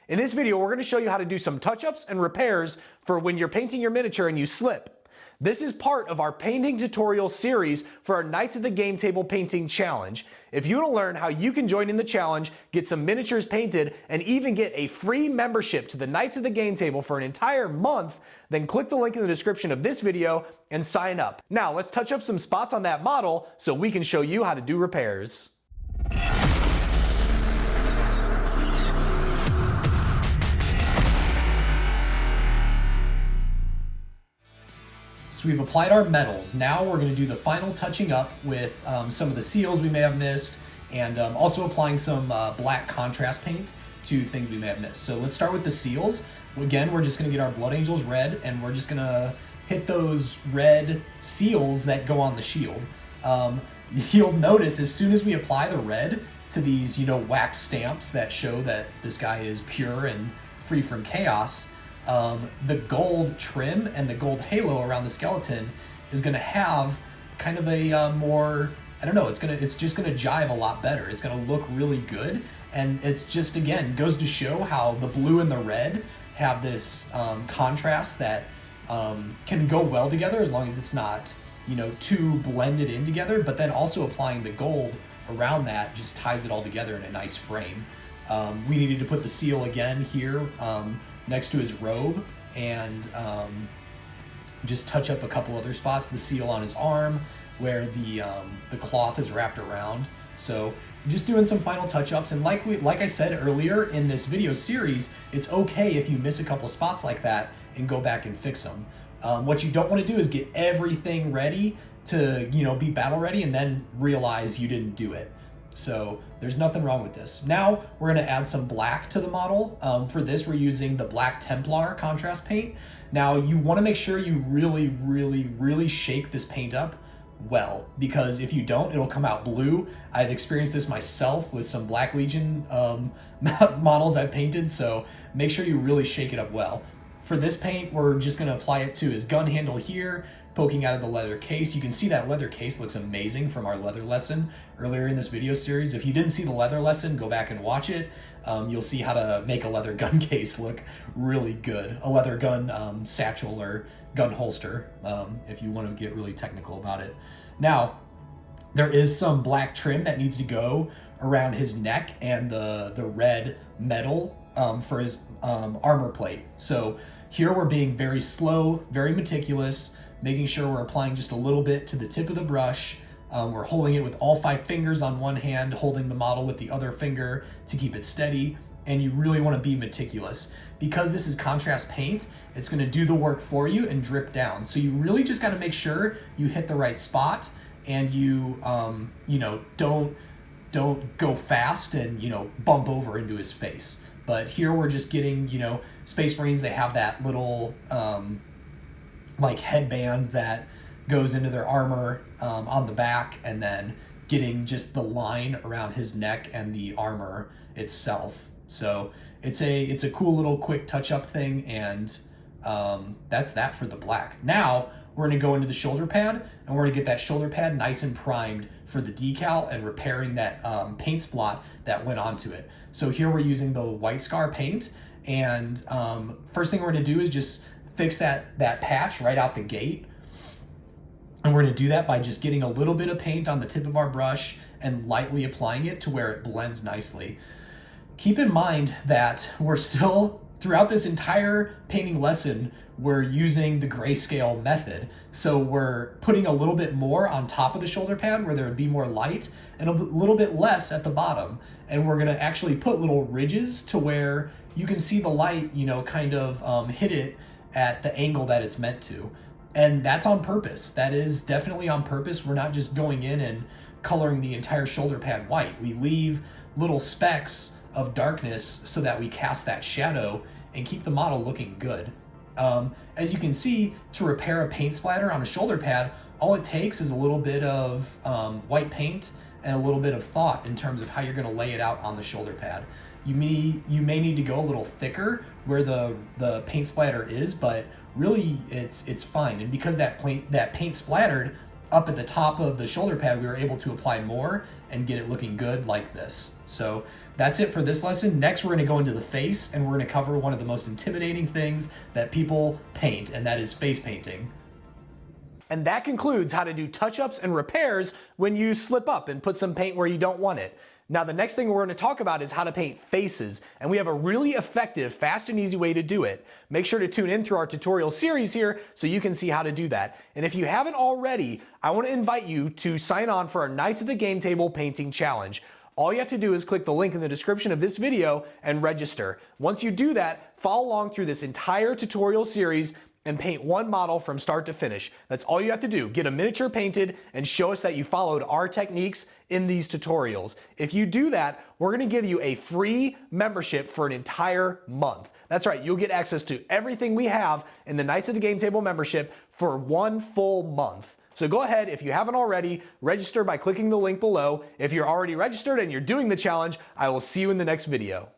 In this video, we're going to show you how to do some touch-ups and repairs for when you're painting your miniature and you slip. This is part of our painting tutorial series for our Knights of the Game Table Painting Challenge. If you want to learn how you can join in the challenge, get some miniatures painted, and even get a free membership to the Knights of the Game Table for an entire month, then click the link in the description of this video and sign up. Now, let's touch up some spots on that model so we can show you how to do repairs. So we've applied our metals. Now we're going to do the final touching up with some of the seals we may have missed, and also applying some black contrast paint to things we may have missed. So let's start with the seals. Again, we're just going to get our Blood Angels red, and we're just going to hit those red seals that go on the shield. You'll notice as soon as we apply the red to these, wax stamps that show that this guy is pure and free from chaos, the gold trim and the gold halo around the skeleton is going to have kind of a more, it's just going to jive a lot better. It's going to look really good, and it's just, again, goes to show how the blue and the red have this contrast that can go well together as long as it's not, too blended in together, but then also applying the gold around that just ties it all together in a nice frame. We needed to put the seal again here next to his robe, and just touch up a couple other spots. The seal on his arm where the cloth is wrapped around. So just doing some final touch-ups, and like I said earlier in this video series, it's okay if you miss a couple spots like that and go back and fix them. What you don't want to do is get everything ready to be battle ready and then realize you didn't do it. So there's nothing wrong with this. Now we're going to add some black to the model. For this, we're using the Black Templar contrast paint. Now you want to make sure you really shake this paint up well, because if you don't, it'll come out blue. I've experienced this myself with some Black Legion models I've painted, so make sure you really shake it up well. For this paint, we're just going to apply it to his gun handle here, poking out of the leather case. You can see that leather case looks amazing from our leather lesson earlier in this video series. If you didn't see the leather lesson, go back and watch it. You'll see how to make a leather gun case look really good. A leather gun satchel or gun holster, if you want to get really technical about it. Now, there is some black trim that needs to go around his neck and the red metal for his armor plate. So here we're being very slow, very meticulous, making sure we're applying just a little bit to the tip of the brush. We're holding it with all 5 fingers on one hand, holding the model with the other finger to keep it steady, and you really want to be meticulous. Because this is contrast paint, it's going to do the work for you and drip down. So you really just got to make sure you hit the right spot, and you don't go fast and bump over into his face. But here we're just getting, Space Marines, they have that little like headband that goes into their armor on the back, and then getting just the line around his neck and the armor itself. So it's a cool little quick touch-up thing, and that's that for the black. Now we're going to go into the shoulder pad, and we're going to get that shoulder pad nice and primed for the decal and repairing that paint splot that went onto it. So here we're using the White Scar paint, and first thing we're going to do is just fix that patch right out the gate. And we're going to do that by just getting a little bit of paint on the tip of our brush and lightly applying it to where it blends nicely. Keep in mind that we're still, throughout this entire painting lesson, we're using the grayscale method. So we're putting a little bit more on top of the shoulder pad where there would be more light, and a little bit less at the bottom. And we're going to actually put little ridges to where you can see the light, kind of hit it at the angle that it's meant to. And that's on purpose. That is definitely on purpose. We're not just going in and coloring the entire shoulder pad white. We leave little specks of darkness so that we cast that shadow and keep the model looking good. As you can see, to repair a paint splatter on a shoulder pad, all it takes is a little bit of white paint and a little bit of thought in terms of how you're going to lay it out on the shoulder pad. You may need to go a little thicker where the paint splatter is, but really it's fine. And because that paint splattered up at the top of the shoulder pad, we were able to apply more and get it looking good like this. So That's it for this lesson. Next, we're going to go into the face, and we're going to cover one of the most intimidating things that people paint, and that is face painting. And that concludes how to do touch-ups and repairs when you slip up and put some paint where you don't want it. Now, the next thing we're going to talk about is how to paint faces, and we have a really effective, fast and easy way to do it. Make sure to tune in through our tutorial series here so you can see how to do that. And if you haven't already, I want to invite you to sign on for our Knights of the Game Table Painting Challenge. All you have to do is click the link in the description of this video and register. Once you do that, follow along through this entire tutorial series and paint one model from start to finish. That's all you have to do. Get a miniature painted and show us that you followed our techniques in these tutorials. If you do that, we're gonna give you a free membership for an entire month. That's right, you'll get access to everything we have in the Knights of the Game Table membership for 1 full month. So go ahead, if you haven't already, register by clicking the link below. If you're already registered and you're doing the challenge, I will see you in the next video.